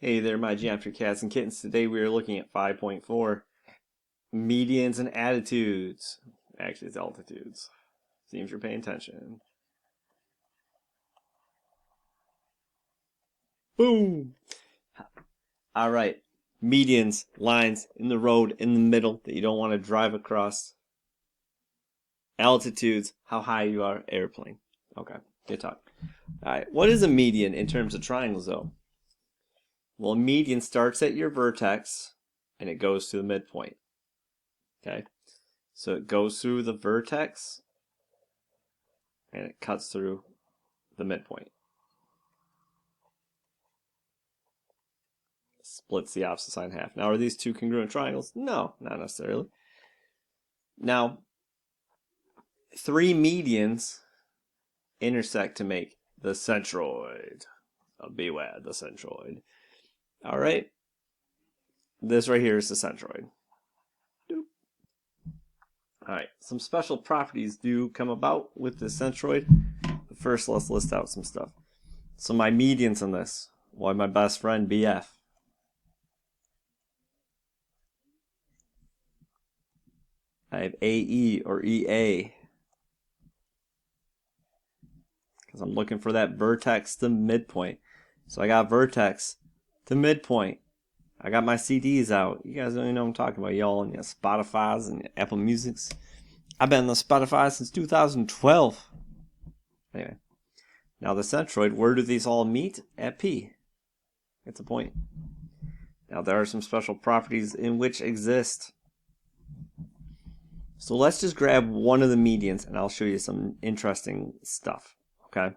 Hey there, my geometry cats and kittens. Today we are looking at 5.4 medians and attitudes. Actually, it's altitudes. Seems you're paying attention. Boom! All right, medians, lines in the road in the middle that you don't want to drive across. Altitudes, how high you are, airplane. Okay, good talk. All right, what is a median in terms of triangles, though? Well, a median starts at your vertex and it goes to the midpoint. Okay, so it goes through the vertex and it cuts through the midpoint. Splits the opposite side in half. Now, are these two congruent triangles? No, not necessarily. Now, three medians intersect to make the centroid. Beware the centroid. All right. This right here is the centroid. Doop. All right. Some special properties do come about with the centroid. But first, let's list out some stuff. So my medians in this. Well, my best friend, BF. I have AE or EA. Because I'm looking for that vertex to midpoint. So I got vertex to midpoint. I got my CDs out. You guys don't even know what I'm talking about. Y'all on your Spotify's and your Apple Music's. I've been on the Spotify since 2012. Anyway. Now the centroid, where do these all meet? At P. It's a point. Now there are some special properties in which exist. So let's just grab one of the medians and I'll show you some interesting stuff. Okay?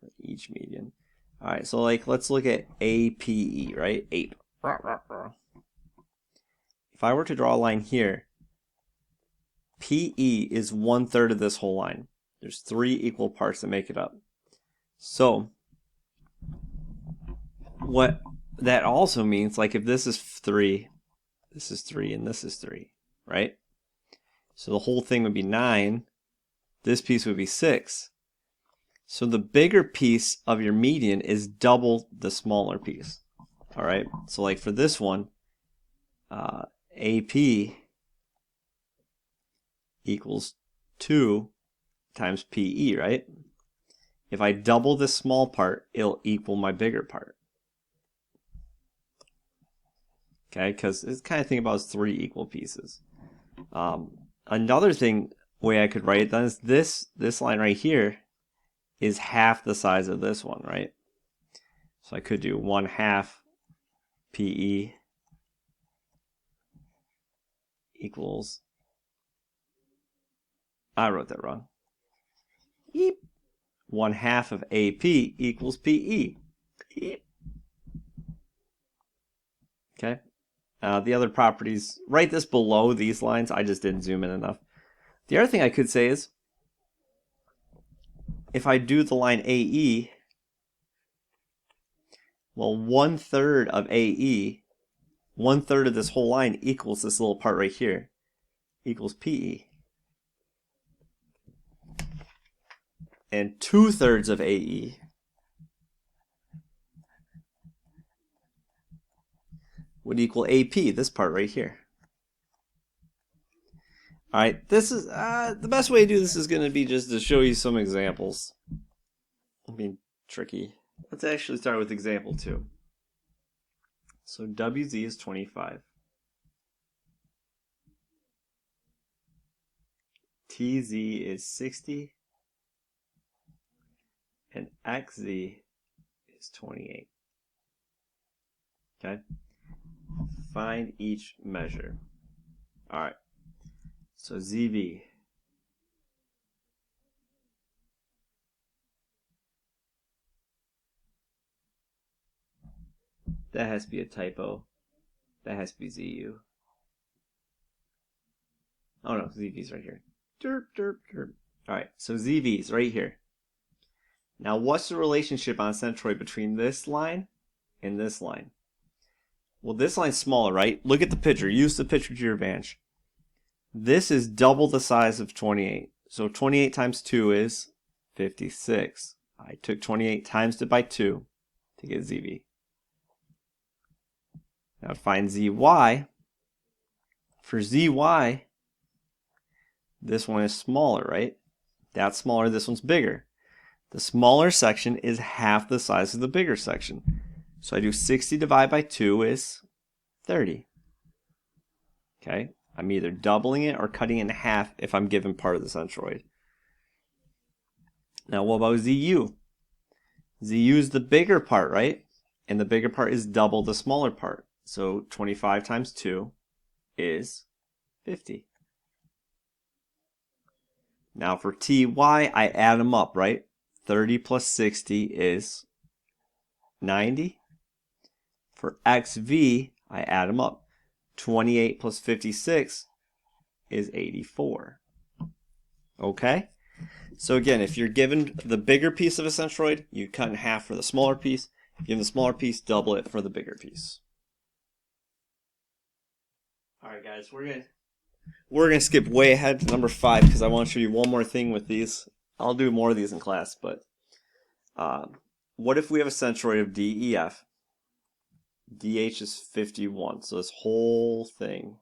For each median. Alright, so let's look at APE, right? Ape. If I were to draw a line here, PE is 1/3 of this whole line. There's 3 equal parts that make it up. So, what that also means, like if this is 3, this is 3, and this is 3, right? So the whole thing would be 9. This piece would be 6. So the bigger piece of your median is double the smaller piece. All right. So like for this one, AP equals 2 times PE, right? If I double this small part, it'll equal my bigger part. Okay, because it's kind of think about as 3 equal pieces. Another way I could write it then is this line right here is half the size of this one, right? So I could do 1/2 PE equals, I wrote that wrong. Yeep. 1/2 of AP equals PE. Yeep. Okay. The other properties, write this below these lines. I just didn't zoom in enough. The other thing I could say is, if I do the line AE, well, 1/3 of AE, 1/3 of this whole line equals this little part right here, equals PE. And 2/3 of AE would equal AP, this part right here. All right, this is the best way to do this is going to be just to show you some examples. I mean, tricky. Let's actually start with example 2. So WZ is 25. TZ is 60. And XZ is 28. Okay? Find each measure. All right. So ZV. That has to be a typo. That has to be ZU. Oh no, ZV's right here. Derp, derp, derp. All right, so ZV's right here. Now, what's the relationship on centroid between this line and this line? Well, this line's smaller, right? Look at the picture. Use the picture to your advantage. This is double the size of 28. So 28 times 2 is 56. I took 28 times it by 2 to to get ZV. Now to find ZY, for ZY, this one is smaller, right? That's smaller, this one's bigger. The smaller section is half the size of the bigger section. So I do 60 divided by 2 is 30. Okay, I'm either doubling it or cutting it in half if I'm given part of the centroid. Now what about ZU? ZU is the bigger part, right? And the bigger part is double the smaller part. So 25 times 2 is 50. Now for TY, I add them up, right? 30 plus 60 is 90. For XV, I add them up. 28 plus 56 is 84. Okay? So again, if you're given the bigger piece of a centroid, you cut in half for the smaller piece. If you give the smaller piece, double it for the bigger piece. Alright guys, we're gonna skip way ahead to number 5 because I want to show you one more thing with these. I'll do more of these in class, but what if we have a centroid of DEF? DH is 51, so this whole thing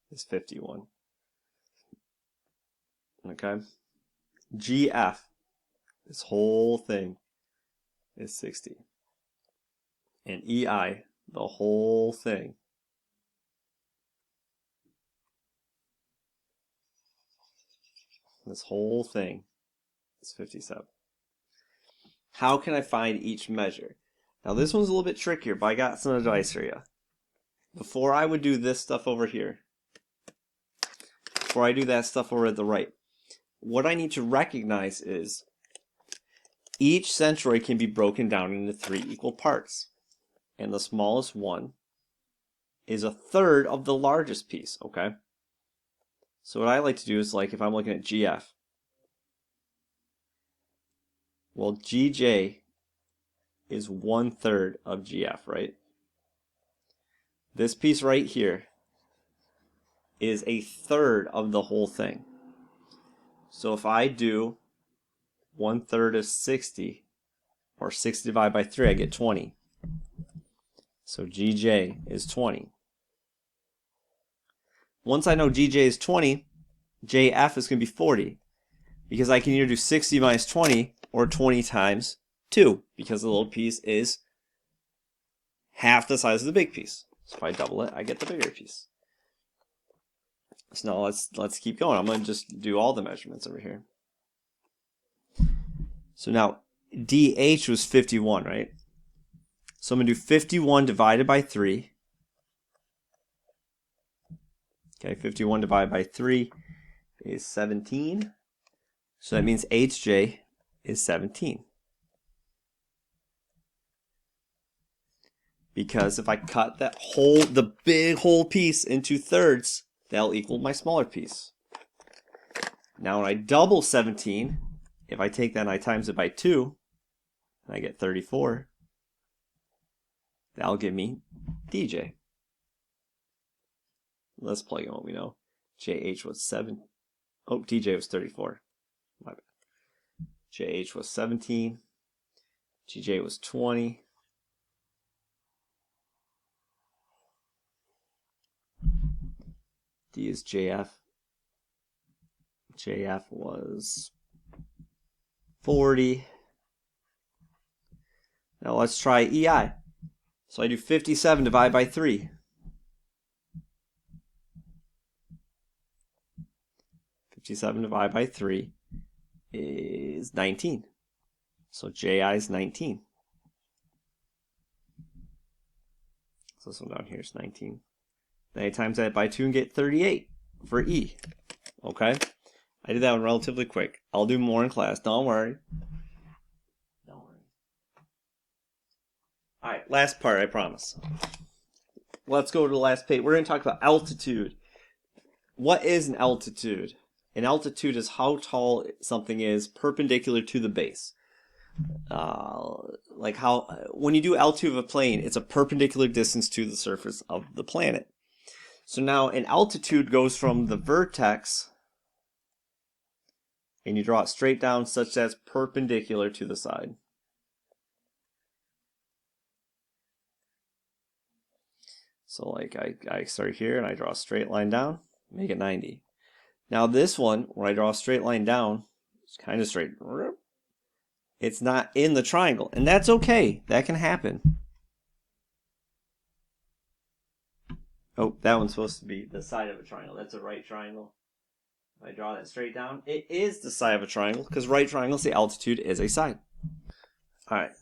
is 51. Okay? GF, this whole thing is 60. And EI, the whole thing, this whole thing is 57. How can I find each measure? Now this one's a little bit trickier, but I got some advice for you. Before I would do this stuff over here, before I do that stuff over at the right, what I need to recognize is each centroid can be broken down into 3 equal parts. And the smallest one is a third of the largest piece, okay? So what I like to do is, like, if I'm looking at GF, well, GJ is 1/3 of GF, right? This piece right here is a third of the whole thing. So if I do 1/3 of 60, or 60 divided by 3, I get 20. So GJ is 20. Once I know GJ is 20, JF is going to be 40. Because I can either do 60 minus 20 or 20 times 2. Because the little piece is half the size of the big piece. So if I double it, I get the bigger piece. So now let's keep going. I'm going to just do all the measurements over here. So now DH was 51, right? So I'm going to do 51 divided by 3. Okay, 51 divided by 3 is 17. So that means HJ is 17. Because if I cut the big whole piece into thirds, that'll equal my smaller piece. Now when I double 17, if I take that and I times it by 2, I get 34. That'll give me DJ. Let's plug in what we know. JH was 7. Oh, DJ was 34. My bad. JH was 17. GJ was 20. D is JF. JF was 40. Now let's try EI. So I do 57 divided by 3. 57 divided by 3 is 19. So JI is 19. So this one down here is 19. Then I times that by 2 and get 38 for E. Okay? I did that one relatively quick. I'll do more in class. Don't worry. Don't worry. Alright, last part, I promise. Let's go to the last page. We're going to talk about altitude. What is an altitude? An altitude is how tall something is perpendicular to the base. Like how, when you do altitude of a plane, it's a perpendicular distance to the surface of the planet. So now an altitude goes from the vertex, and you draw it straight down such that it's perpendicular to the side. So like I start here and I draw a straight line down, make it 90. Now this one, where I draw a straight line down, it's kind of straight. It's not in the triangle, and that's okay. That can happen. Oh, that one's supposed to be the side of a triangle. That's a right triangle. If I draw that straight down, it is the side of a triangle, because right triangles, the altitude is a side. All right.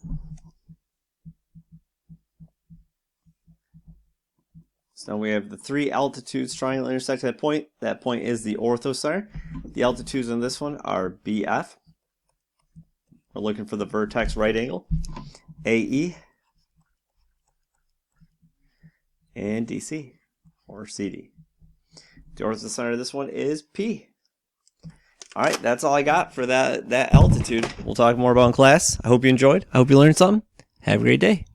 So now we have the 3 altitudes triangle intersect that point. That point is the orthocenter. The altitudes on this one are BF. We're looking for the vertex right angle. AE. And DC. Or CD. The orthocenter of this one is P. All right, that's all I got for that altitude. We'll talk more about in class. I hope you enjoyed. I hope you learned something. Have a great day.